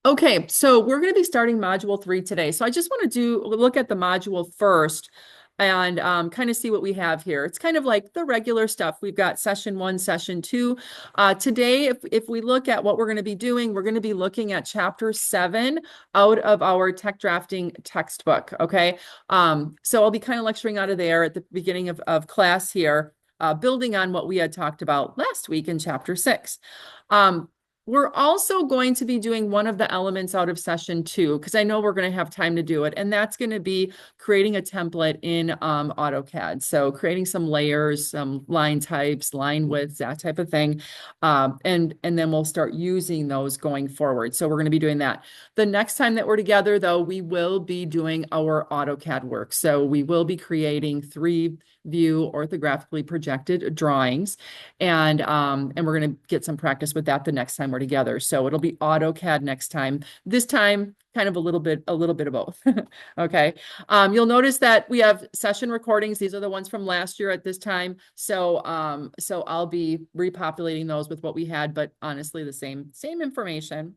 Okay, so we're going to be starting module 3 today. So I just want to look at the module first and kind of see what we have here. It's kind of like the regular stuff. We've got session 1, session 2. Today, if we look at what we're going to be doing, we're going to be looking at chapter 7 out of our tech drafting textbook. Okay, so I'll be kind of lecturing out of there at the beginning of class here, building on what we had talked about last week in chapter 6. We're also going to be doing one of the elements out of session 2, because I know we're going to have time to do it. And that's going to be creating a template in AutoCAD. So creating some layers, some line types, line widths, that type of thing. And then we'll start using those going forward. So we're going to be doing that. The next time that we're together, though, we will be doing our AutoCAD work. So we will be creating 3-view orthographically projected drawings. And we're going to get some practice with that the next time we're together. So it'll be AutoCAD next time. This time, kind of a little bit of both. Okay. You'll notice that we have session recordings. These are the ones from last year at this time. So I'll be repopulating those with what we had, but honestly, the same information.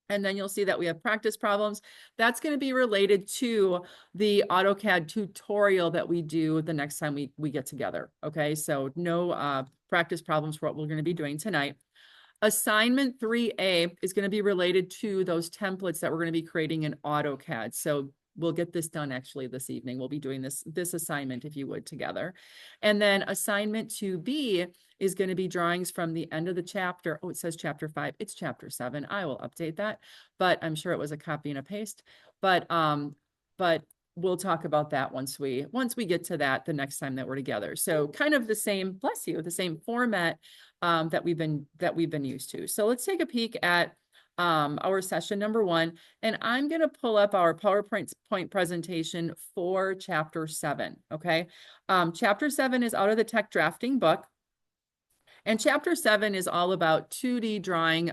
And then you'll see that we have practice problems. That's going to be related to the AutoCAD tutorial that we do the next time we get together. Okay, so no practice problems for what we're going to be doing tonight. Assignment 3A is going to be related to those templates that we're going to be creating in AutoCAD. So we'll get this done actually this evening. We'll be doing this assignment, if you would, together. And then assignment 2B is going to be drawings from the end of the chapter. Oh, it says chapter 5. It's chapter 7. I will update that, but I'm sure it was a copy and a paste. But we'll talk about that once we get to that the next time that we're together. So kind of the same, bless you, the same format that we've been used to. So let's take a peek at our session number 1, and I'm going to pull up our PowerPoint presentation for chapter 7. Okay, chapter 7 is out of the tech drafting book. And chapter 7 is all about 2D drawing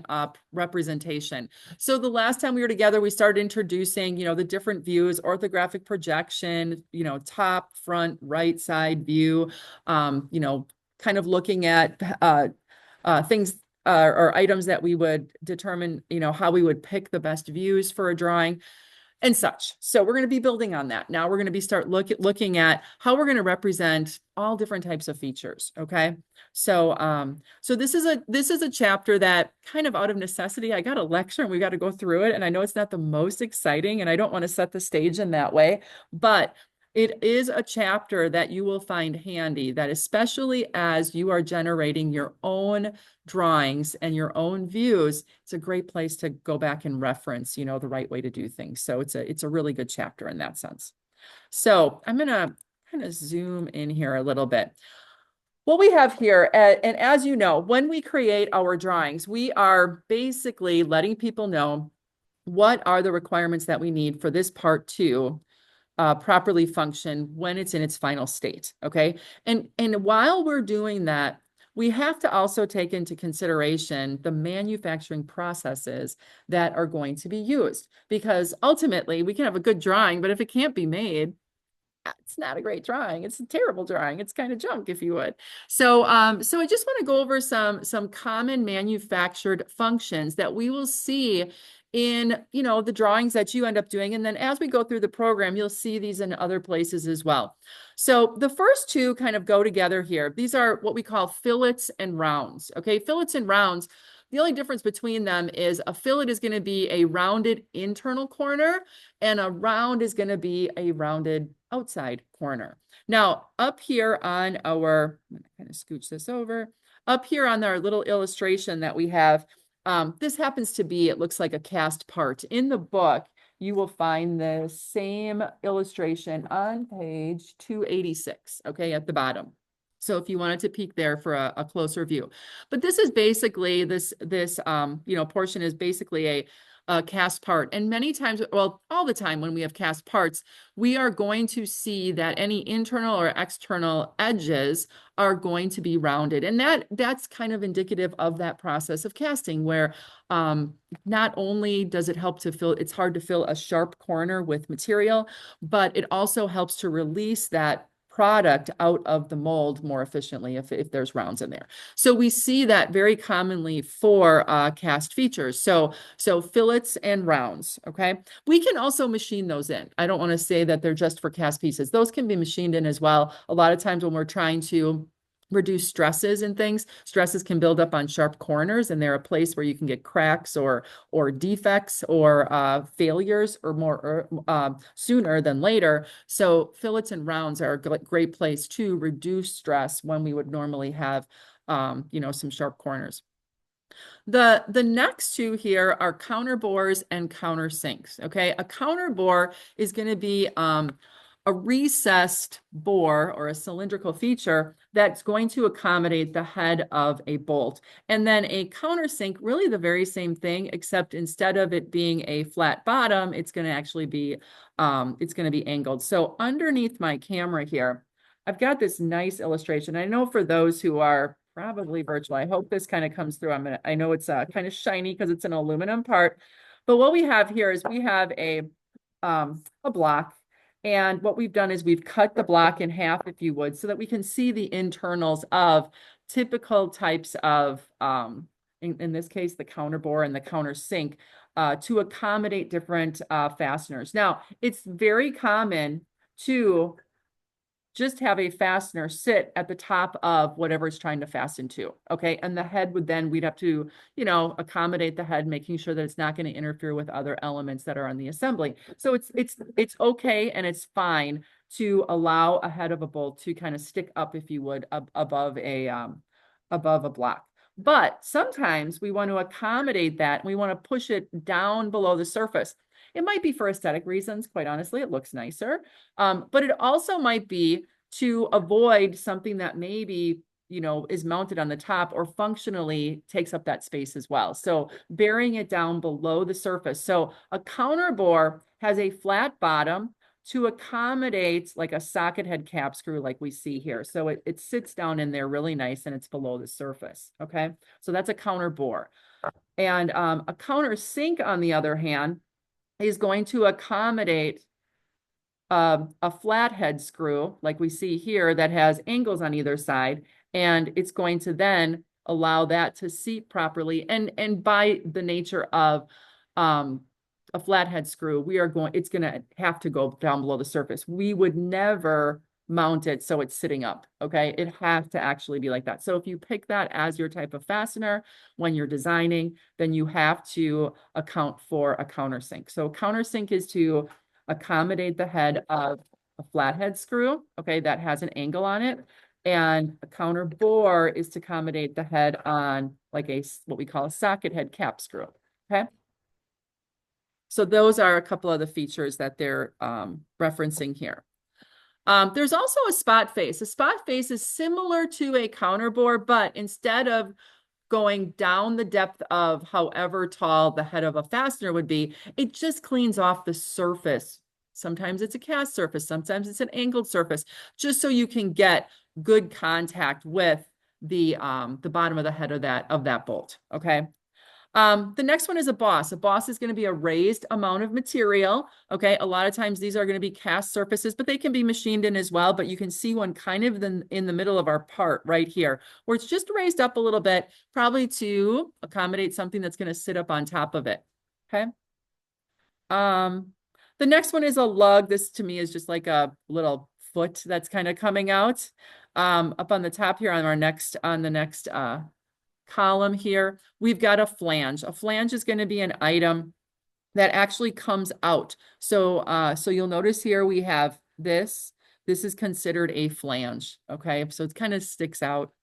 representation. So the last time we were together, we started introducing, the different views, orthographic projection, top, front, right side view, kind of looking at things or items that we would determine, how we would pick the best views for a drawing and such. So we're going to be building on that. Now we're going to be looking at how we're going to represent all different types of features. Okay. So this is a chapter that kind of out of necessity, I got a lecture and we got to go through it. And I know it's not the most exciting and I don't want to set the stage in that way, but it is a chapter that you will find handy, that especially as you are generating your own drawings and your own views, it's a great place to go back and reference, the right way to do things. So it's a really good chapter in that sense. So I'm going to kind of zoom in here a little bit. What we have here, and as you know, when we create our drawings, we are basically letting people know what are the requirements that we need for this part to properly function when it's in its final state. Okay. And while we're doing that, we have to also take into consideration the manufacturing processes that are going to be used, because ultimately we can have a good drawing, but if it can't be made, it's not a great drawing. It's a terrible drawing. It's kind of junk, if you would. So I just want to go over some common manufactured functions that we will see in, the drawings that you end up doing. And then as we go through the program, you'll see these in other places as well. So the first two kind of go together here. These are what we call fillets and rounds. Okay, fillets and rounds. The only difference between them is a fillet is going to be a rounded internal corner and a round is going to be a rounded outside corner. Now, up here on our, I'm going to kind of scooch this over, up here on our little illustration that we have, this happens to be, it looks like a cast part. In the book, you will find the same illustration on page 286, okay, at the bottom. So if you wanted to peek there for a closer view. But this is basically, this portion is basically a cast part. And many times, well, all the time when we have cast parts, we are going to see that any internal or external edges are going to be rounded. And that's kind of indicative of that process of casting, where not only does it help to fill, it's hard to fill a sharp corner with material, but it also helps to release that product out of the mold more efficiently if there's rounds in there. So we see that very commonly for cast features. So fillets and rounds, okay? We can also machine those in. I don't want to say that they're just for cast pieces. Those can be machined in as well. A lot of times when we're trying to reduce stresses and things, stresses can build up on sharp corners, and they're a place where you can get cracks or defects or failures or more sooner than later. So fillets and rounds are a great place to reduce stress when we would normally have some sharp corners. The next two here are counter bores and counter sinks. Okay, a counter bore is going to be a recessed bore or a cylindrical feature that's going to accommodate the head of a bolt. And then a countersink, really the very same thing, except instead of it being a flat bottom, it's going to actually be angled. So underneath my camera here, I've got this nice illustration. I know for those who are probably virtual, I hope this kind of comes through. I know it's kind of shiny because it's an aluminum part, but what we have here is we have a block. And what we've done is we've cut the block in half, if you would, so that we can see the internals of typical types of, in this case, the counter bore and the counter sink, to accommodate different fasteners. Now, it's very common to just have a fastener sit at the top of whatever it's trying to fasten to, okay? And the head would then, we'd have to, accommodate the head, making sure that it's not going to interfere with other elements that are on the assembly. So it's okay and it's fine to allow a head of a bolt to kind of stick up, if you would, above a block. But sometimes we want to accommodate that and we want to push it down below the surface. It might be for aesthetic reasons, quite honestly, it looks nicer. But it also might be to avoid something that maybe, is mounted on the top or functionally takes up that space as well. So burying it down below the surface. So a counter bore has a flat bottom to accommodate like a socket head cap screw like we see here. So it sits down in there really nice and it's below the surface, okay? So that's a counter bore. And a counter sink, on the other hand, is going to accommodate a flathead screw like we see here that has angles on either side, and it's going to then allow that to seat properly. And by the nature of a flathead screw, it's going to have to go down below the surface. We would never mount it so it's sitting up, okay? It has to actually be like that. So if you pick that as your type of fastener when you're designing, then you have to account for a countersink. So countersink is to accommodate the head of a flathead screw, okay, that has an angle on it. And a counter bore is to accommodate the head on like what we call a socket head cap screw, okay? So those are a couple of the features that they're referencing here. There's also a spot face. A spot face is similar to a counter bore, but instead of going down the depth of however tall the head of a fastener would be, it just cleans off the surface. Sometimes it's a cast surface, sometimes it's an angled surface, just so you can get good contact with the bottom of the head of that bolt, okay? The next one is a boss. A boss is going to be a raised amount of material. Okay. A lot of times these are going to be cast surfaces, but they can be machined in as well. But you can see one kind of in the middle of our part right here, where it's just raised up a little bit, probably to accommodate something that's going to sit up on top of it. Okay. The next one is a lug. This to me is just like a little foot that's kind of coming out. Up on the top here on the next column here, we've got a flange. A flange is going to be an item that actually comes out. So you'll notice here we have this. This is considered a flange, okay? So it kind of sticks out.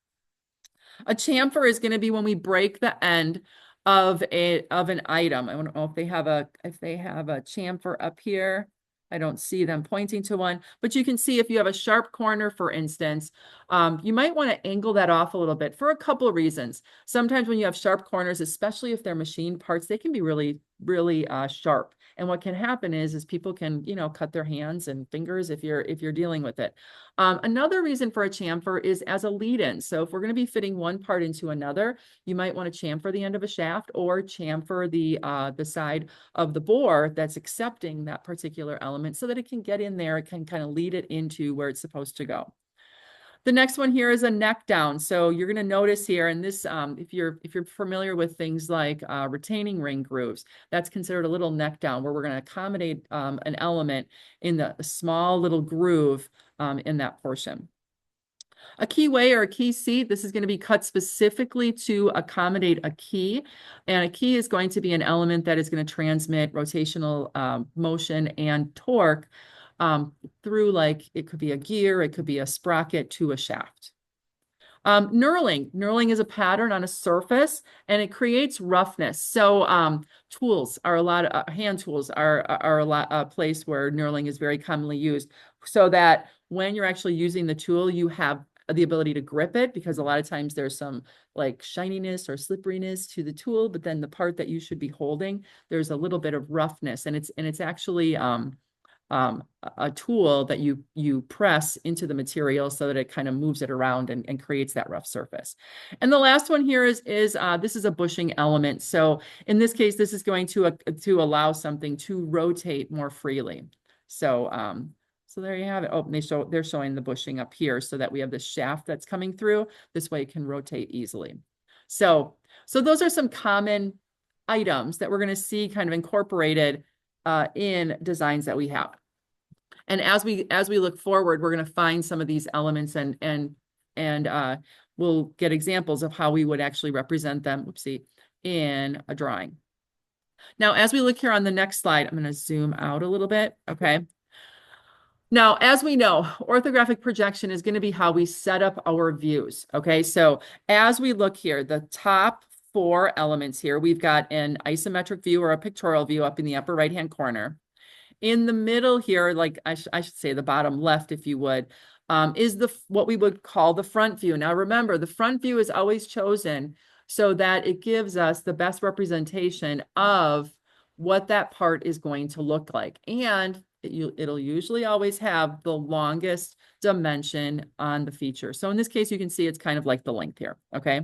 A chamfer is going to be when we break the end of an item. I don't know if they have a chamfer up here. I don't see them pointing to one, but you can see if you have a sharp corner, for instance, You might want to angle that off a little bit for a couple of reasons. Sometimes when you have sharp corners, especially if they're machined parts, they can be really, really sharp. And what can happen is people can, cut their hands and fingers if you're dealing with it. Another reason for a chamfer is as a lead-in. So if we're going to be fitting one part into another, you might want to chamfer the end of a shaft or chamfer the side of the bore that's accepting that particular element so that it can get in there. It can kind of lead it into where it's supposed to go. The next one here is a neck down. So you're going to notice here, and this, if you're familiar with things like retaining ring grooves, that's considered a little neck down, where we're going to accommodate an element in the small little groove in that portion. A keyway or a key seat, this is going to be cut specifically to accommodate a key. And a key is going to be an element that is going to transmit rotational motion and torque through, like, it could be a gear, it could be a sprocket to a shaft. Knurling. Knurling is a pattern on a surface and it creates roughness. So tools are hand tools are a place where knurling is very commonly used, so that when you're actually using the tool, you have the ability to grip it, because a lot of times there's some like shininess or slipperiness to the tool, but then the part that you should be holding, there's a little bit of roughness, and it's actually a tool that you press into the material so that it kind of moves it around and creates that rough surface. And the last one here is this is a bushing element. So in this case, this is going to allow something to rotate more freely. So there you have it. Oh, they're showing the bushing up here so that we have the shaft that's coming through. This way it can rotate easily. So those are some common items that we're going to see kind of incorporated in designs that we have. And as we look forward, we're going to find some of these elements and we'll get examples of how we would actually represent them, in a drawing. Now, as we look here on the next slide, I'm going to zoom out a little bit. Okay. Now, as we know, orthographic projection is going to be how we set up our views. Okay, so as we look here, the top 4 elements here, we've got an isometric view or a pictorial view up in the upper right-hand corner. In the middle here, like I should say the bottom left, if you would, is what we would call the front view. Now, remember, the front view is always chosen so that it gives us the best representation of what that part is going to look like. And it'll usually always have the longest dimension on the feature. So in this case, you can see it's kind of like the length here, okay?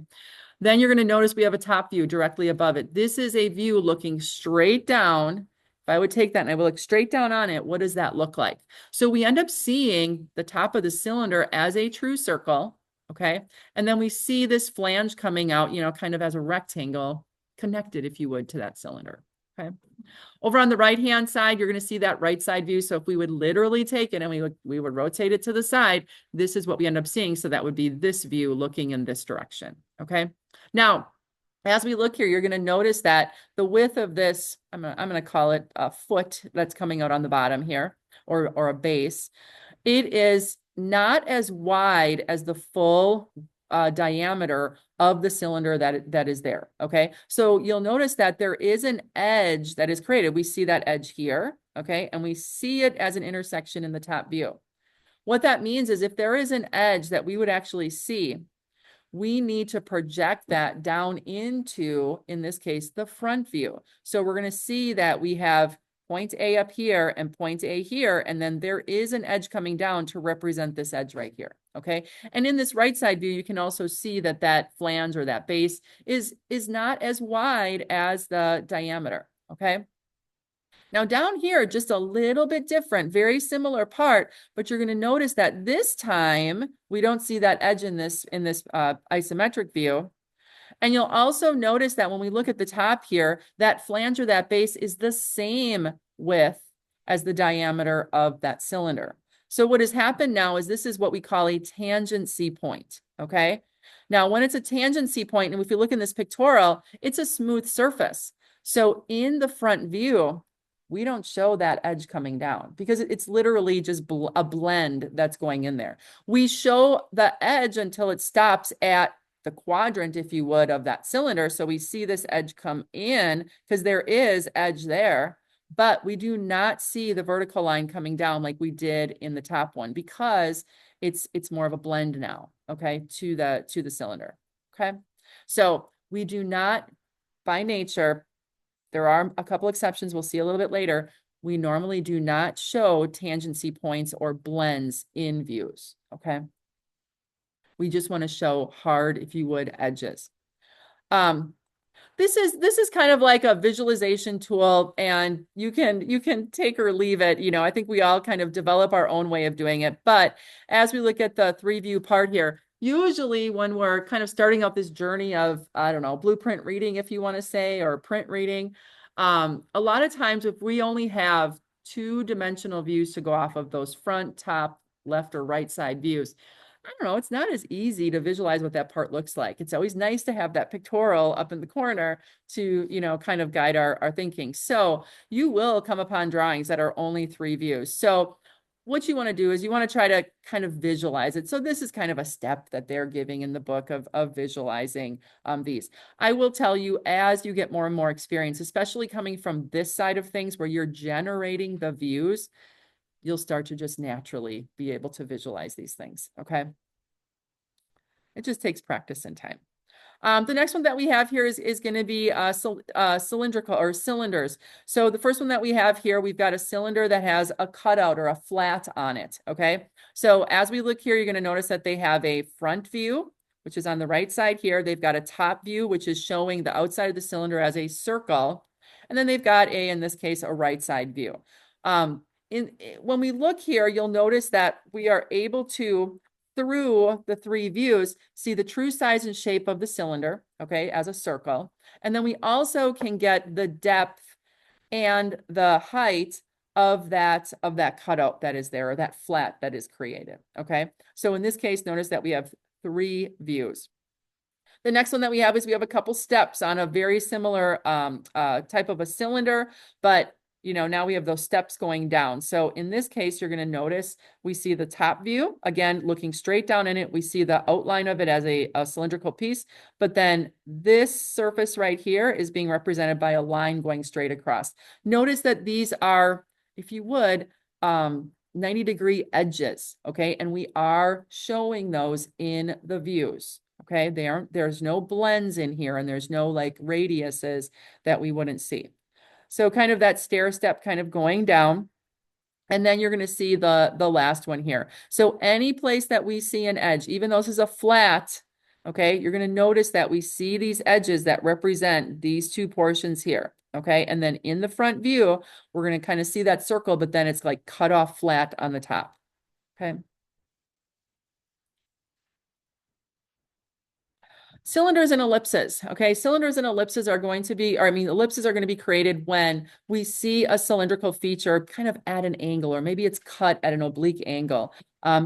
Then you're going to notice we have a top view directly above it. This is a view looking straight down. If I would take that and I would look straight down on it, what does that look like? So we end up seeing the top of the cylinder as a true circle, okay? And then we see this flange coming out, kind of as a rectangle connected, if you would, to that cylinder, okay? Over on the right-hand side, you're going to see that right side view. So if we would literally take it and we would rotate it to the side, this is what we end up seeing. So that would be this view looking in this direction, okay? Now, as we look here, you're going to notice that the width of this, I'm going to call it a foot that's coming out on the bottom here, or a base. It is not as wide as the full diameter of the cylinder that is there, okay? So you'll notice that there is an edge that is created. We see that edge here, okay? And we see it as an intersection in the top view. What that means is if there is an edge that we would actually see, we need to project that down into, in this case, the front view. So we're going to see that we have point A up here and point A here, and then there is an edge coming down to represent this edge right here, okay? And in this right side view, you can also see that that flange or that base is not as wide as the diameter, okay? Now down here, just a little bit different, very similar part, but you're going to notice that this time we don't see that edge in this isometric view. And you'll also notice that when we look at the top here, that flange or that base is the same width as the diameter of that cylinder. So what has happened now is this is what we call a tangency point, okay? Now, when it's a tangency point, and if you look in this pictorial, it's a smooth surface. So in the front view, we don't show that edge coming down because it's literally just a blend that's going in there. We show the edge until it stops at the quadrant, if you would, of that cylinder. So we see this edge come in because there is edge there, but we do not see the vertical line coming down like we did in the top one because it's more of a blend now, okay, to the cylinder. Okay. So we do not, by nature, there are a couple exceptions we'll see a little bit later. We normally do not show tangency points or blends in views. Okay. We just want to show hard, if you would, edges. Um, this is kind of like a visualization tool, and you can take or leave it. You know, I think we all kind of develop our own way of doing it. But as we look at the 3-view part here, usually when we're kind of starting out this journey of, I don't know, blueprint reading, if you want to say, or print reading, a lot of times if we only have 2-dimensional views to go off of, those front, top, left, or right side views, I don't know, it's not as easy to visualize what that part looks like. It's always nice to have that pictorial up in the corner to, you know, kind of guide our thinking. So you will come upon drawings that are only 3 views. So what you want to do is you want to try to kind of visualize it. So this is kind of a step that they're giving in the book of visualizing these. I will tell you, as you get more and more experience, especially coming from this side of things where you're generating the views, you'll start to just naturally be able to visualize these things, okay? It just takes practice and time. The next one that we have here is going to be cylindrical or cylinders. So the first one that we have here, we've got a cylinder that has a cutout or a flat on it, okay? So as we look here, you're going to notice that they have a front view, which is on the right side here. They've got a top view, which is showing the outside of the cylinder as a circle. And then they've got in this case, a right side view. When we look here, you'll notice that we are able to, through the 3 views, see the true size and shape of the cylinder, okay, as a circle. And then we also can get the depth and the height of that cutout that is there, or that flat that is created, okay? So in this case, notice that we have 3 views. The next one that we have is we have a couple steps on a very similar type of a cylinder, but you know, now we have those steps going down. So in this case, you're going to notice we see the top view, again, looking straight down in it. We see the outline of it as a cylindrical piece, but then this surface right here is being represented by a line going straight across. Notice that these are, if you would, 90-degree edges, okay? And we are showing those in the views. Okay, there's no blends in here, and there's no like radiuses that we wouldn't see. So kind of that stair step kind of going down. And then you're going to see the last one here. So any place that we see an edge, even though this is a flat, okay, you're going to notice that we see these edges that represent these 2 portions here. Okay, and then in the front view, we're going to kind of see that circle, but then it's like cut off flat on the top. Okay. Cylinders and ellipses, okay? Cylinders and ellipses are going to be, or I mean, ellipses are going to be created when we see a cylindrical feature kind of at an angle, or maybe it's cut at an oblique angle,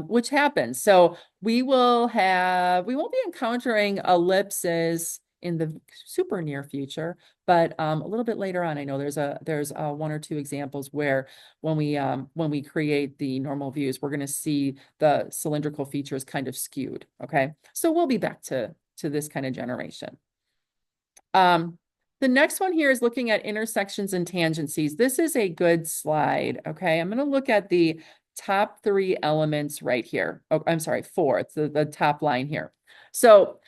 which happens. So we won't be encountering ellipses in the super near future, but a little bit later on, I know there's 1 or 2 examples where when we create the normal views, we're going to see the cylindrical features kind of skewed, okay? So we'll be back to this kind of generation. The next one here is looking at intersections and tangencies. This is a good slide, okay? I'm going to look at the top 3 elements right here. Oh, I'm sorry, 4. It's the top line here. So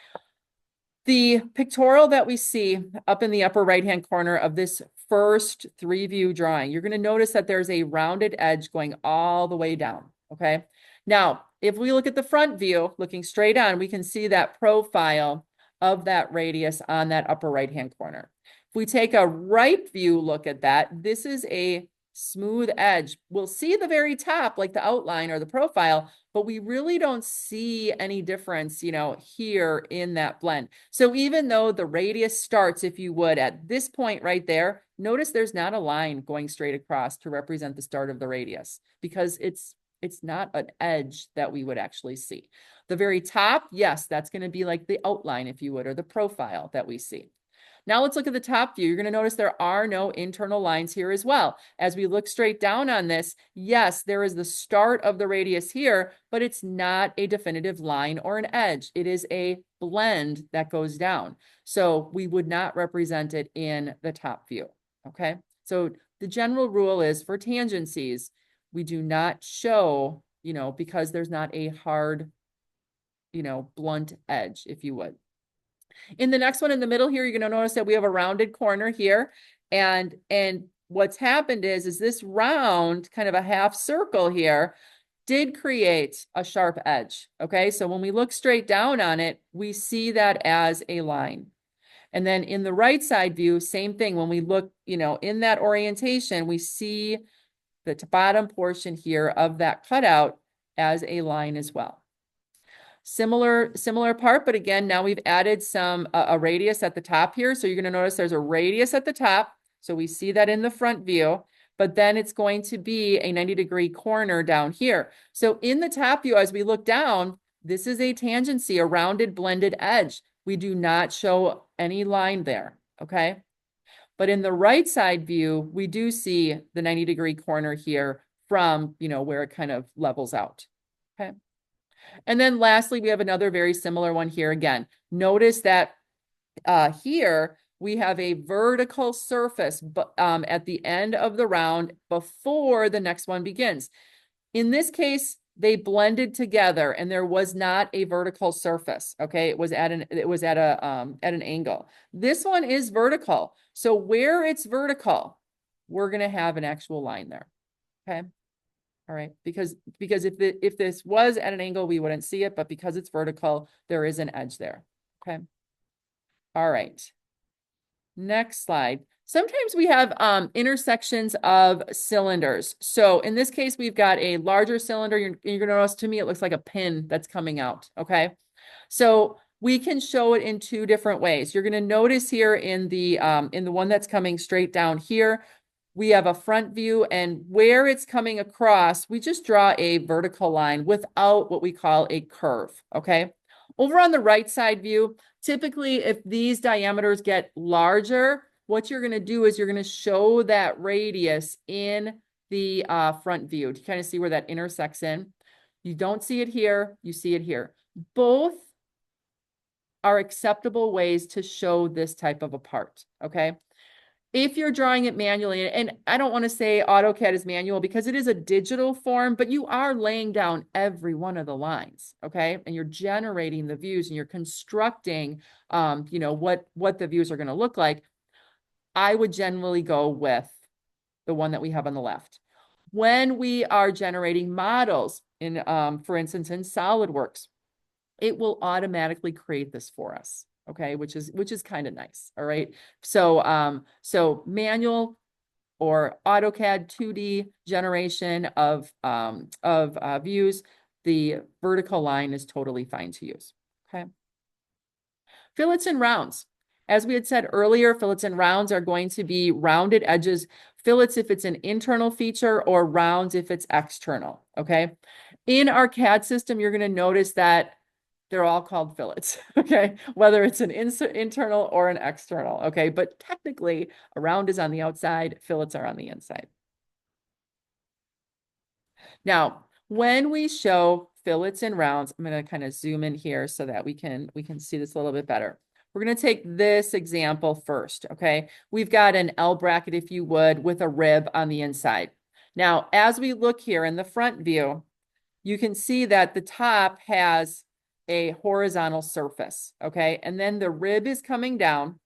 the pictorial that we see up in the upper right-hand corner of this first 3-view drawing, you're going to notice that there's a rounded edge going all the way down, okay? Now, if we look at the front view, looking straight on, we can see that profile of that radius on that upper right-hand corner. If we take a right view look at that, this is a smooth edge. We'll see the very top, like the outline or the profile, but we really don't see any difference, you know, here in that blend. So even though the radius starts, if you would, at this point right there, notice there's not a line going straight across to represent the start of the radius, because it's not an edge that we would actually see. The very top, yes, that's going to be like the outline, if you would, or the profile that we see. Now let's look at the top view. You're going to notice there are no internal lines here as well. As we look straight down on this, yes, there is the start of the radius here, but it's not a definitive line or an edge. It is a blend that goes down. So we would not represent it in the top view, okay? So the general rule is for tangencies, we do not show you know, because there's not a hard, you know, blunt edge, if you would. In the next one in the middle here, you're going to notice that we have a rounded corner here. And what's happened is this round, kind of a half circle here, did create a sharp edge. Okay, so when we look straight down on it, we see that as a line. And then in the right side view, same thing. When we look, you know, in that orientation, we see the bottom portion here of that cutout as a line as well. Similar part, but again, now we've added a radius at the top here. So you're going to notice there's a radius at the top. So we see that in the front view, but then it's going to be a 90-degree corner down here. So in the top view, as we look down, this is a tangency, a rounded blended edge. We do not show any line there, okay? But in the right side view, we do see the 90-degree corner here from, you know, where it kind of levels out, okay? And then lastly, we have another very similar one here again. Notice that here we have a vertical surface at the end of the round before the next one begins. In this case, they blended together and there was not a vertical surface. Okay, it was at an angle. This one is vertical. So where it's vertical, we're going to have an actual line there. Okay. All right, because if this was at an angle, we wouldn't see it, but because it's vertical, there is an edge there. Okay. All right. Next slide. Sometimes we have intersections of cylinders. So in this case, we've got a larger cylinder. You're going to notice, to me, it looks like a pin that's coming out. Okay. So we can show it in two different ways. You're going to notice here in the one that's coming straight down here, we have a front view, and where it's coming across, we just draw a vertical line without what we call a curve, okay? Over on the right side view, typically if these diameters get larger, what you're gonna do is you're gonna show that radius in the front view to kind of see where that intersects in. You don't see it here, you see it here. Both are acceptable ways to show this type of a part, okay? If you're drawing it manually, and I don't want to say AutoCAD is manual because it is a digital form, but you are laying down every one of the lines, okay? And you're generating the views and you're constructing, you know, what the views are going to look like. I would generally go with the one that we have on the left. When we are generating models in, for instance, in SolidWorks, it will automatically create this for us. Okay, which is kind of nice. All right. So so manual or AutoCAD 2D generation of views, the vertical line is totally fine to use. Okay. Fillets and rounds. As we had said earlier, fillets and rounds are going to be rounded edges. Fillets if it's an internal feature, or rounds if it's external. Okay. In our CAD system, you're going to notice that they're all called fillets, okay? Whether it's an internal or an external, okay? But technically, a round is on the outside, fillets are on the inside. Now, when we show fillets and rounds, I'm going to kind of zoom in here so that we can see this a little bit better. We're going to take this example first, okay? We've got an L bracket, if you would, with a rib on the inside. Now, as we look here in the front view, you can see that the top has a horizontal surface, okay? And then the rib is coming down,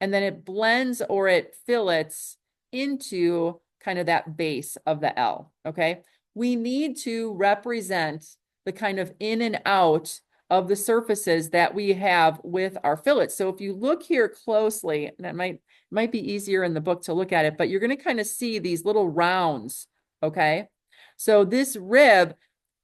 and then it blends or it fillets into kind of that base of the L, okay? We need to represent the kind of in and out of the surfaces that we have with our fillets. So if you look here closely, and that might be easier in the book to look at it, but you're going to kind of see these little rounds, okay? So this rib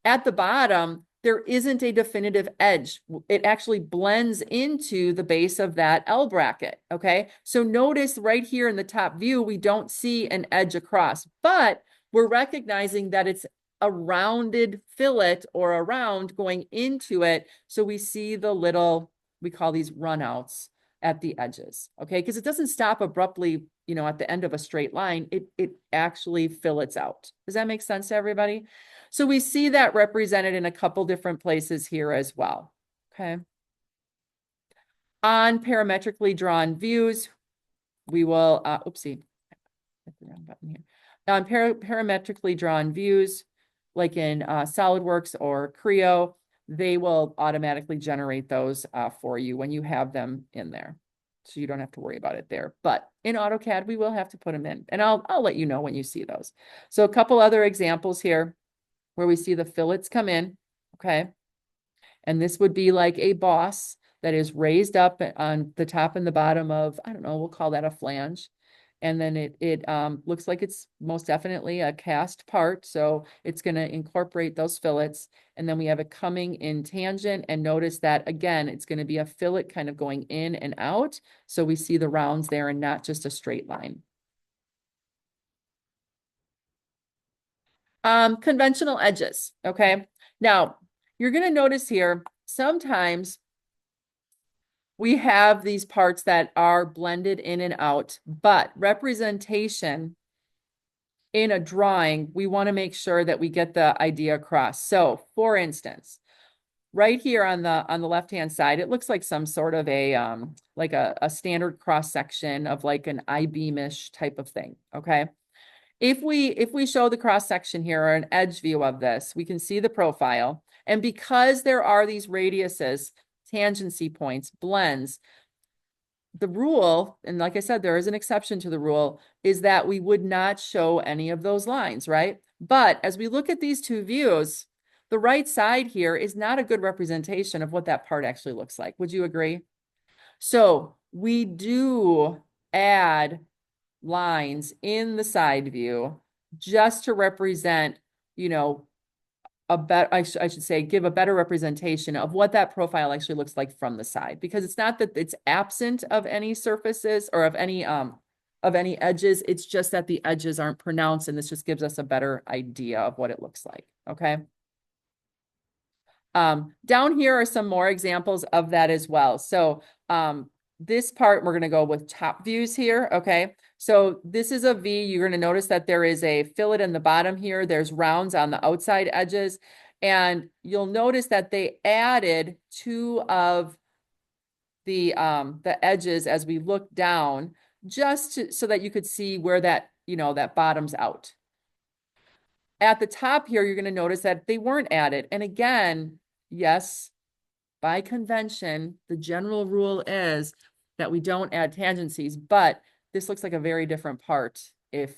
at the bottom, there isn't a definitive edge. It actually blends into the base of that L bracket, okay? So notice right here in the top view, we don't see an edge across, but we're recognizing that it's a rounded fillet or a round going into it. So we see the little, we call these runouts at the edges, okay? Because it doesn't stop abruptly, you know, at the end of a straight line. It actually fillets out. Does that make sense to everybody? So we see that represented in a couple different places here as well, okay? On parametrically drawn views, we will, oopsie, hit the wrong button here. On parametrically drawn views, like in SolidWorks or Creo, they will automatically generate those for you when you have them in there. So you don't have to worry about it there. But in AutoCAD, we will have to put them in. And I'll let you know when you see those. So a couple other examples here where we see the fillets come in, okay? And this would be like a boss that is raised up on the top and the bottom of, I don't know, we'll call that a flange. And then it looks like it's most definitely a cast part. So it's going to incorporate those fillets. And then we have it coming in tangent. And notice that, again, it's going to be a fillet kind of going in and out. So we see the rounds there and not just a straight line. Conventional edges, okay? Now, you're going to notice here, sometimes we have these parts that are blended in and out, but representation in a drawing, we want to make sure that we get the idea across. So, for instance, right here on the left-hand side, it looks like some sort of a like a standard cross section of like an I-beamish type of thing, okay? If we show the cross section here or an edge view of this, we can see the profile. And because there are these radiuses, tangency points, blends, the rule, and like I said, there is an exception to the rule, is that we would not show any of those lines, right? But as we look at these two views, the right side here is not a good representation of what that part actually looks like. Would you agree? So we do add lines in the side view just to represent, you know, I should say, give a better representation of what that profile actually looks like from the side, because it's not that it's absent of any surfaces or of any edges. It's just that the edges aren't pronounced, and this just gives us a better idea of what it looks like. Okay. Down here are some more examples of that as well. So this part, we're going to go with top views here. Okay. So this is a V. You're going to notice that there is a fillet in the bottom here. There's rounds on the outside edges. And you'll notice that they added two of the edges as we look down, so that you could see where that, that bottoms out. At the top here, you're going to notice that they weren't added. And again, yes, by convention, the general rule is that we don't add tangencies, but this looks like a very different part if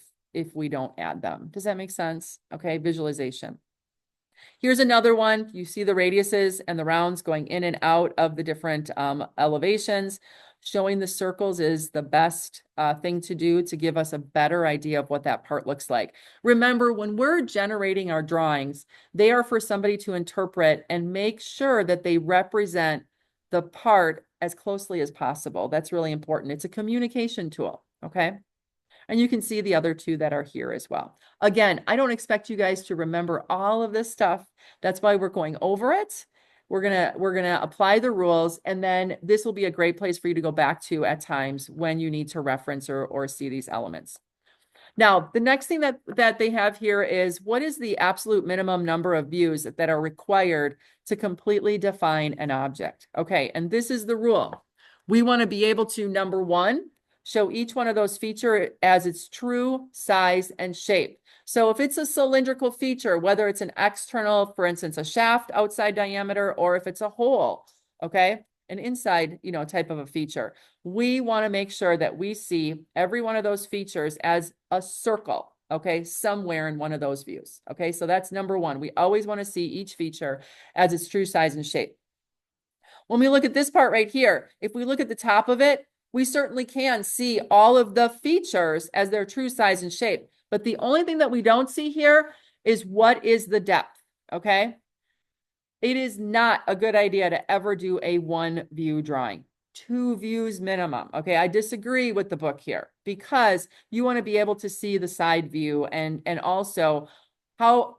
we don't add them. Does that make sense? Okay, visualization. Here's another one. You see the radiuses and the rounds going in and out of the different elevations. Showing the circles is the best thing to do to give us a better idea of what that part looks like. Remember, when we're generating our drawings, they are for somebody to interpret and make sure that they represent the part as closely as possible. That's really important. It's a communication tool, okay? And you can see the other two that are here as well. Again, I don't expect you guys to remember all of this stuff. That's why we're going over it. We're gonna apply the rules, and then this will be a great place for you to go back to at times when you need to reference or see these elements. Now, the next thing that they have here is, what is the absolute minimum number of views that are required to completely define an object? Okay, and this is the rule. We want to be able to, number one, show each one of those features as its true size and shape. So if it's a cylindrical feature, whether it's an external, for instance, a shaft outside diameter, or if it's a hole, okay, an inside, type of a feature, we want to make sure that we see every one of those features as a circle, okay, somewhere in one of those views. Okay, so that's number one. We always want to see each feature as its true size and shape. When we look at this part right here, if we look at the top of it, we certainly can see all of the features as their true size and shape. But the only thing that we don't see here is what is the depth, okay? It is not a good idea to ever do a one view drawing. 2 views minimum, okay? I disagree with the book here, because you want to be able to see the side view and also how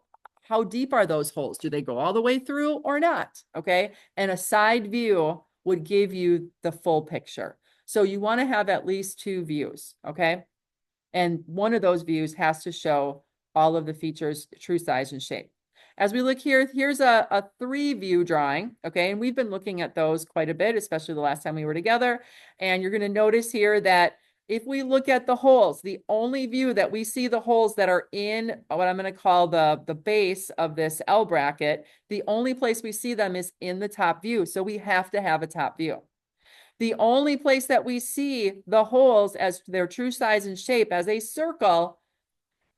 deep are those holes? Do they go all the way through or not, okay? And a side view would give you the full picture. So you want to have at least 2 views, okay? And one of those views has to show all of the features, true size and shape. As we look here, here's a 3-view drawing, okay? And we've been looking at those quite a bit, especially the last time we were together. And you're going to notice here that if we look at the holes, the only view that we see the holes that are in what I'm going to call the base of this L bracket, the only place we see them is in the top view. So we have to have a top view. The only place that we see the holes as their true size and shape as a circle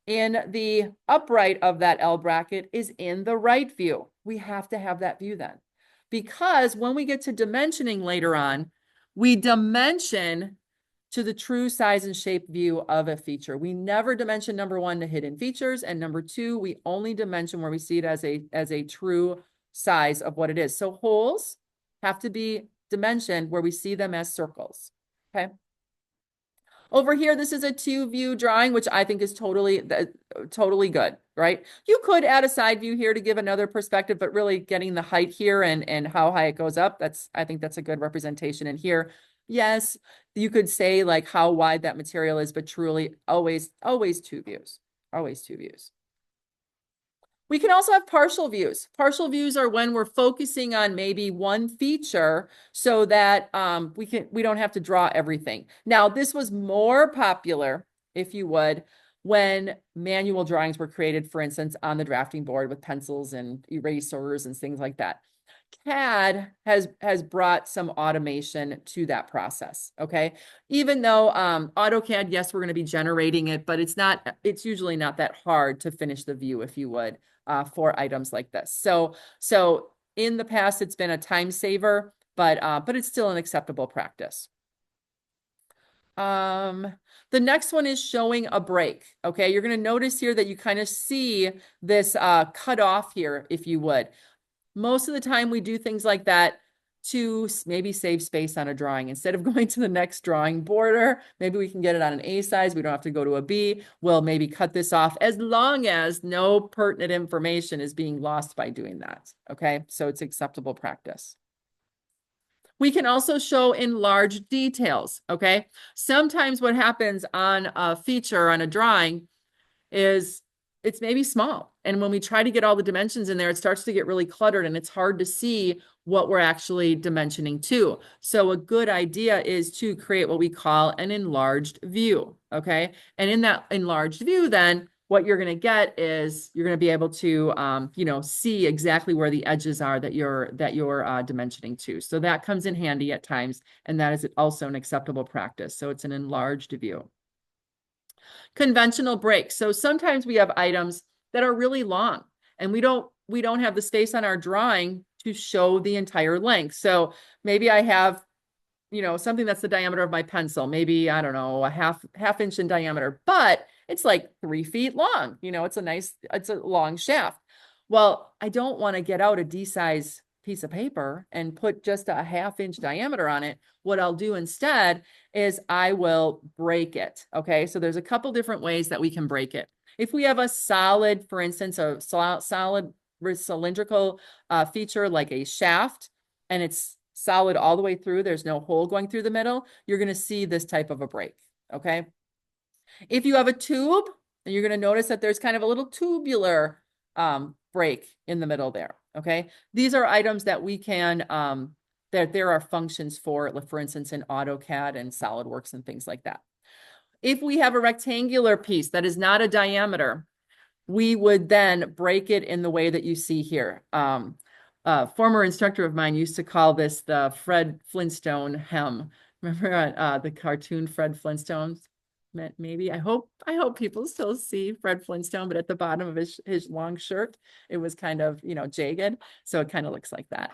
in the upright of that L bracket is in the right view. We have to have that view then. Because when we get to dimensioning later on, we dimension to the true size and shape view of a feature. We never dimension number one to hidden features, and number two, we only dimension where we see it as a true size of what it is. So holes have to be dimensioned where we see them as circles, okay? Over here, this is a 2-view drawing, which I think is totally good, right? You could add a side view here to give another perspective, but really getting the height here and how high it goes up, I think that's a good representation in here. Yes, you could say like how wide that material is, but truly always 2 views, always 2 views. We can also have partial views. Partial views are when we're focusing on maybe one feature so that we don't have to draw everything. Now, this was more popular, if you would, when manual drawings were created, for instance, on the drafting board with pencils and erasers and things like that. CAD has brought some automation to that process, okay? Even though AutoCAD, yes, we're going to be generating it, but it's usually not that hard to finish the view, if you would, for items like this. So in the past, it's been a time saver, but it's still an acceptable practice. The next one is showing a break, okay? You're going to notice here that you kind of see this cut off here, if you would. Most of the time we do things like that to maybe save space on a drawing. Instead of going to the next drawing border, maybe we can get it on an A size. We don't have to go to a B. We'll maybe cut this off as long as no pertinent information is being lost by doing that. Okay, so it's acceptable practice. We can also show enlarged details. Okay, sometimes what happens on a feature on a drawing is it's maybe small. And when we try to get all the dimensions in there, it starts to get really cluttered and it's hard to see what we're actually dimensioning to. So a good idea is to create what we call an enlarged view, okay? And in that enlarged view, then what you're going to get is you're going to be able to, see exactly where the edges are that you're dimensioning to. So that comes in handy at times, and that is also an acceptable practice. So it's an enlarged view. Conventional breaks. So sometimes we have items that are really long and we don't have the space on our drawing to show the entire length. So maybe I have, something that's the diameter of my pencil, maybe, I don't know, a half inch in diameter, but it's like 3 feet long. It's a long shaft. Well, I don't want to get out a D-size piece of paper and put just a half-inch diameter on it. What I'll do instead is I will break it. Okay, so there's a couple different ways that we can break it. If we have a solid, for instance, a solid cylindrical feature like a shaft, and it's solid all the way through, there's no hole going through the middle, you're going to see this type of a break. Okay, if you have a tube, then you're going to notice that there's kind of a little tubular break in the middle there. Okay, these are items that we can, that there are functions for instance, in AutoCAD and SolidWorks and things like that. If we have a rectangular piece that is not a diameter, we would then break it in the way that you see here. Former instructor of mine used to call this the Fred Flintstone hem. Remember the cartoon Fred Flintstone? Maybe I hope people still see Fred Flintstone, but at the bottom of his long shirt, it was kind of jagged, so it kind of looks like that.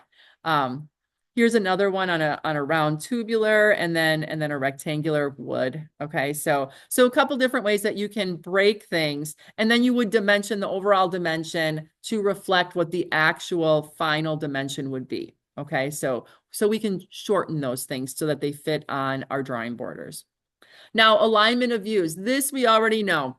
Here's another one on a round tubular, and then a rectangular wood. Okay, so a couple different ways that you can break things, and then you would dimension the overall dimension to reflect what the actual final dimension would be. Okay, so we can shorten those things so that they fit on our drawing borders. Now, alignment of views. This we already know.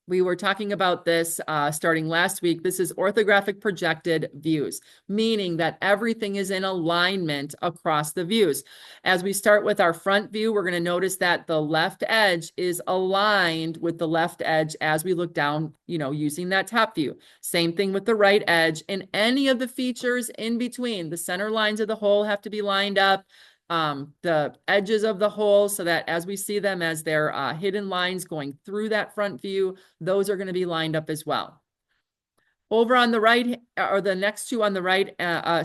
We were talking about this starting last week. This is orthographic projected views, meaning that everything is in alignment across the views. As we start with our front view, we're going to notice that the left edge is aligned with the left edge as we look down, using that top view. Same thing with the right edge, and any of the features in between. The center lines of the hole have to be lined up. the edges of the hole so that as we see them as they're hidden lines going through that front view, those are going to be lined up as well. Over on the right, or the next two on the right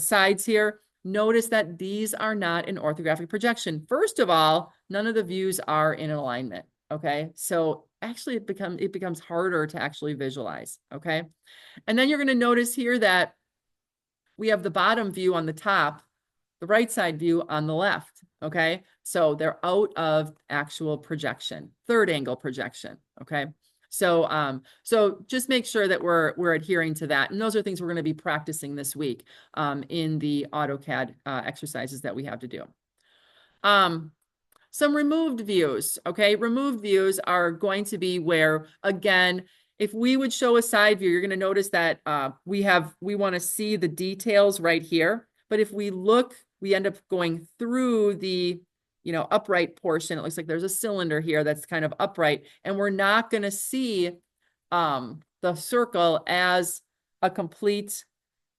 sides here, notice that these are not an orthographic projection. First of all, none of the views are in alignment, okay? So actually it becomes harder to actually visualize, okay? And then you're going to notice here that we have the bottom view on the top, the right side view on the left, okay? So they're out of actual projection, third angle projection, okay? So just make sure that we're adhering to that. And those are things we're going to be practicing this week in the AutoCAD exercises that we have to do. Some removed views, okay? Removed views are going to be where, again, if we would show a side view, you're going to notice that we want to see the details right here. But if we look, we end up going through the, upright portion. It looks like there's a cylinder here that's kind of upright, and we're not going to see the circle as a complete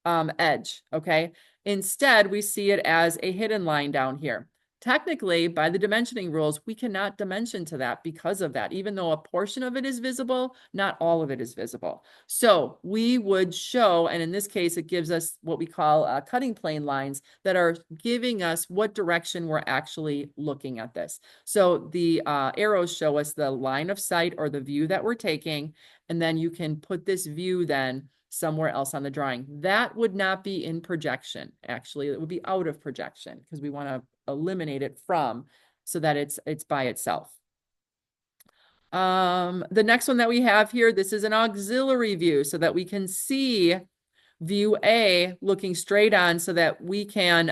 edge, okay? Instead, we see it as a hidden line down here. Technically, by the dimensioning rules, we cannot dimension to that because of that. Even though a portion of it is visible, not all of it is visible. So we would show, and in this case, it gives us what we call cutting plane lines that are giving us what direction we're actually looking at this. So the arrows show us the line of sight or the view that we're taking, and then you can put this view then somewhere else on the drawing. That would not be in projection. Actually, it would be out of projection because we want to eliminate it from so that it's by itself. The next one that we have here, this is an auxiliary view so that we can see view A looking straight on so that we can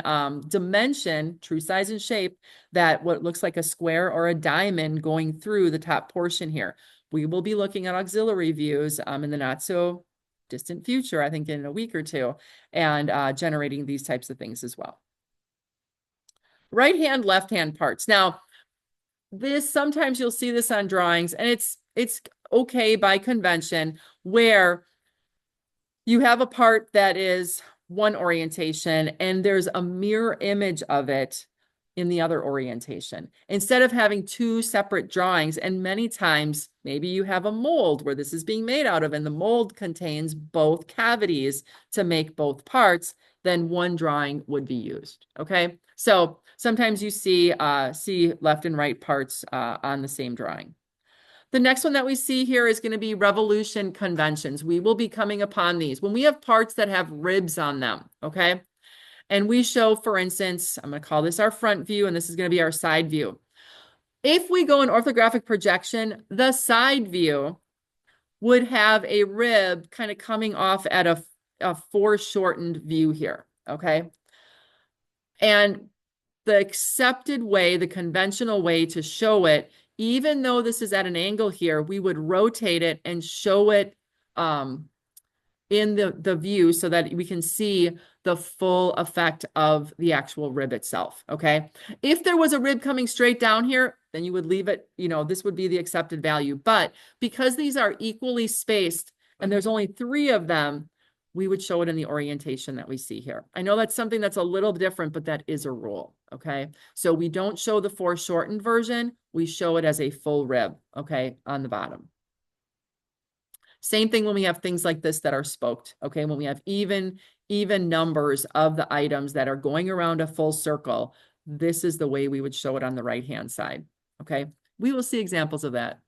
dimension true size and shape that what looks like a square or a diamond going through the top portion here. We will be looking at auxiliary views in the not so distant future, I think in a week or two, and generating these types of things as well. Right hand, left hand parts. Now, this sometimes you'll see this on drawings, and it's okay by convention where you have a part that is one orientation and there's a mirror image of it in the other orientation. Instead of having two separate drawings, and many times maybe you have a mold where this is being made out of and the mold contains both cavities to make both parts, then one drawing would be used, okay? So sometimes you see left and right parts on the same drawing. The next one that we see here is going to be revolution conventions. We will be coming upon these when we have parts that have ribs on them, okay? And we show, for instance, I'm going to call this our front view, and this is going to be our side view. If we go in orthographic projection, the side view would have a rib kind of coming off at a foreshortened view here, okay? And the accepted way, the conventional way to show it, even though this is at an angle here, we would rotate it and show it in the view so that we can see the full effect of the actual rib itself, okay? If there was a rib coming straight down here, then you would leave it, this would be the accepted value. But because these are equally spaced and there's only 3 of them, we would show it in the orientation that we see here. I know that's something that's a little different, but that is a rule, okay? So we don't show the foreshortened version, we show it as a full rib, okay, on the bottom. Same thing when we have things like this that are spoked, okay? When we have even numbers of the items that are going around a full circle, this is the way we would show it on the right-hand side, okay? We will see examples of that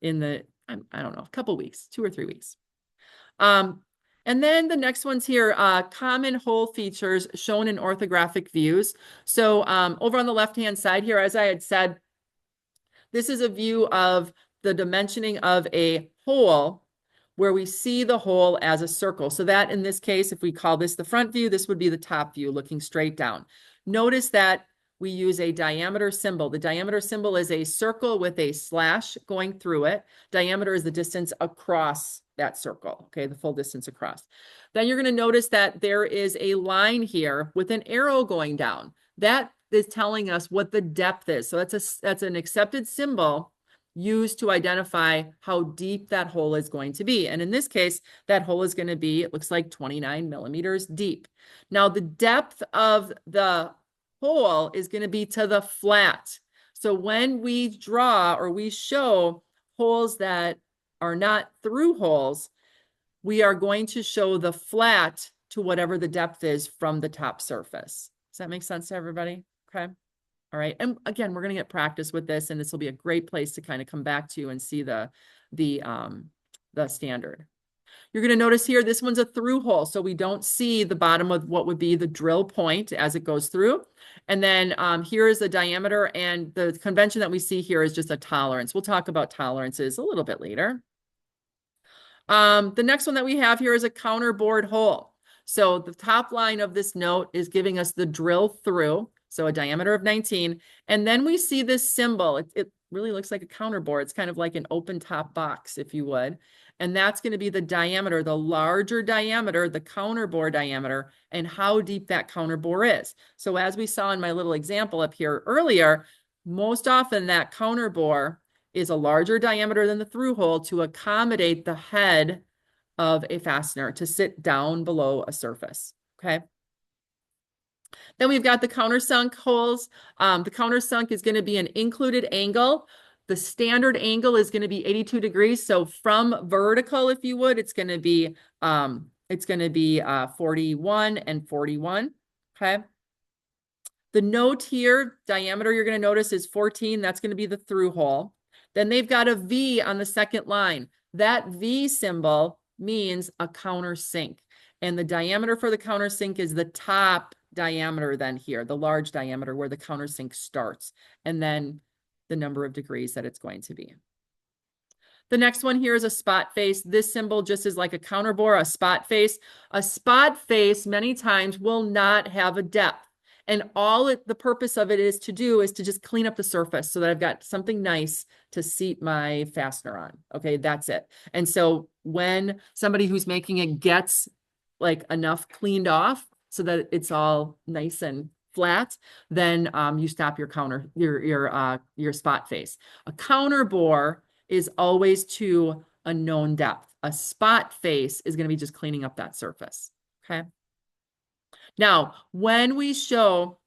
in the, I don't know, a couple weeks, 2 or 3 weeks. And then the next one's here, common hole features shown in orthographic views. So over on the left-hand side here, as I had said, this is a view of the dimensioning of a hole where we see the hole as a circle. So that in this case, if we call this the front view, this would be the top view looking straight down. Notice that we use a diameter symbol. The diameter symbol is a circle with a slash going through it. Diameter is the distance across that circle, okay, the full distance across. Then you're going to notice that there is a line here with an arrow going down. That is telling us what the depth is. So that's an accepted symbol used to identify how deep that hole is going to be. And in this case, that hole is going to be, it looks like 29 millimeters deep. Now, the depth of the hole is going to be to the flat. So when we draw or we show holes that are not through holes, we are going to show the flat to whatever the depth is from the top surface. Does that make sense to everybody? Okay. All right. And again, we're going to get practice with this, and this will be a great place to kind of come back to and see the standard. You're going to notice here, this one's a through hole. So we don't see the bottom of what would be the drill point as it goes through. And then here is the diameter, and the convention that we see here is just a tolerance. We'll talk about tolerances a little bit later. The next one that we have here is a counter bored hole. So the top line of this note is giving us the drill through, so a diameter of 19. And then we see this symbol. It really looks like a counter bore. It's kind of like an open top box, if you would. And that's going to be the diameter, the larger diameter, the counter bore diameter, and how deep that counter bore is. So as we saw in my little example up here earlier, most often that counter bore is a larger diameter than the through hole to accommodate the head of a fastener to sit down below a surface. Okay. Then we've got the countersunk holes. The countersunk is going to be an included angle. The standard angle is going to be 82 degrees. So from vertical, if you would, it's going to be 41 and 41. Okay. The note here, diameter, you're going to notice is 14. That's going to be the through hole. Then they've got a V on the second line. That V symbol means a countersink. And the diameter for the countersink is the top diameter then here, the large diameter where the countersink starts, and then the number of degrees that it's going to be. The next one here is a spot face. This symbol just is like a counter bore, a spot face. A spot face many times will not have a depth. And the purpose of it is to just clean up the surface so that I've got something nice to seat my fastener on. Okay, that's it. And so when somebody who's making it gets like enough cleaned off so that it's all nice and flat, then you stop your spot face. A counter bore is always to a known depth. A spot face is going to be just cleaning up that surface. Okay. Now, when we show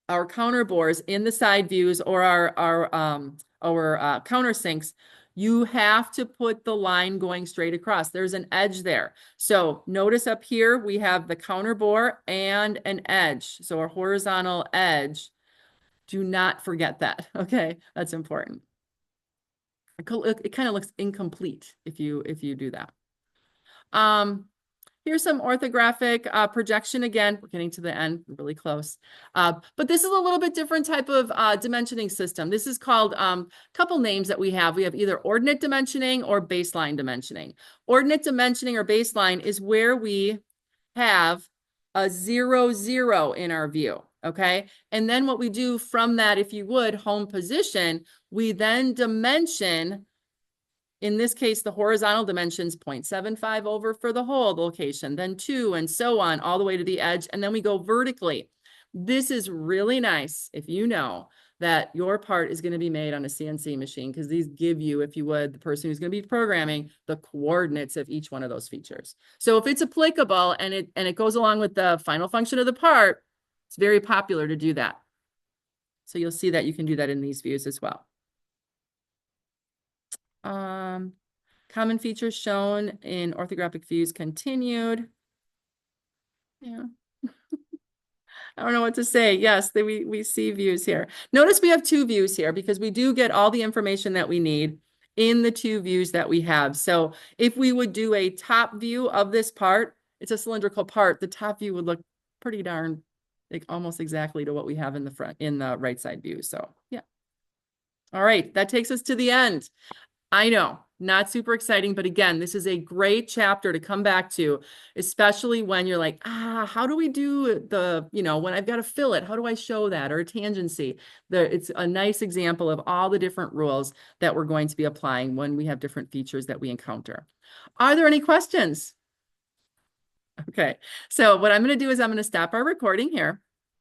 our counter bores in the side views or our countersinks, you have to put the line going straight across. There's an edge there. So notice up here, we have the counter bore and an edge. So our horizontal edge, do not forget that. Okay, that's important. It kind of looks incomplete if you do that. Here's some orthographic projection. Again, we're getting to the end, we're really close. But this is a little bit different type of dimensioning system. This is called a couple names that we have. We have either ordinate dimensioning or baseline dimensioning. Ordinate dimensioning or baseline is where we have a 0, 0 in our view. Okay. And then what we do from that, if you would, home position, we then dimension. In this case, the horizontal dimensions 0.75 over for the whole location, then 2 and so on, all the way to the edge. And then we go vertically. This is really nice if you know that your part is going to be made on a CNC machine, because these give you, if you would, the person who's going to be programming the coordinates of each one of those features. So if it's applicable and it goes along with the final function of the part, it's very popular to do that. So you'll see that you can do that in these views as well. Common features shown in orthographic views continued. Yeah. I don't know what to say. Yes, we see views here. Notice we have 2 views here because we do get all the information that we need in the 2 views that we have. So if we would do a top view of this part, it's a cylindrical part. The top view would look pretty darn like almost exactly to what we have in the right side view. So yeah. All right, that takes us to the end. I know, not super exciting, but again, this is a great chapter to come back to, especially when you're like, how do we do when I've got a fillet, how do I show that, or a tangency? It's a nice example of all the different rules that we're going to be applying when we have different features that we encounter. Are there any questions? Okay, so what I'm going to do is I'm going to stop our recording here.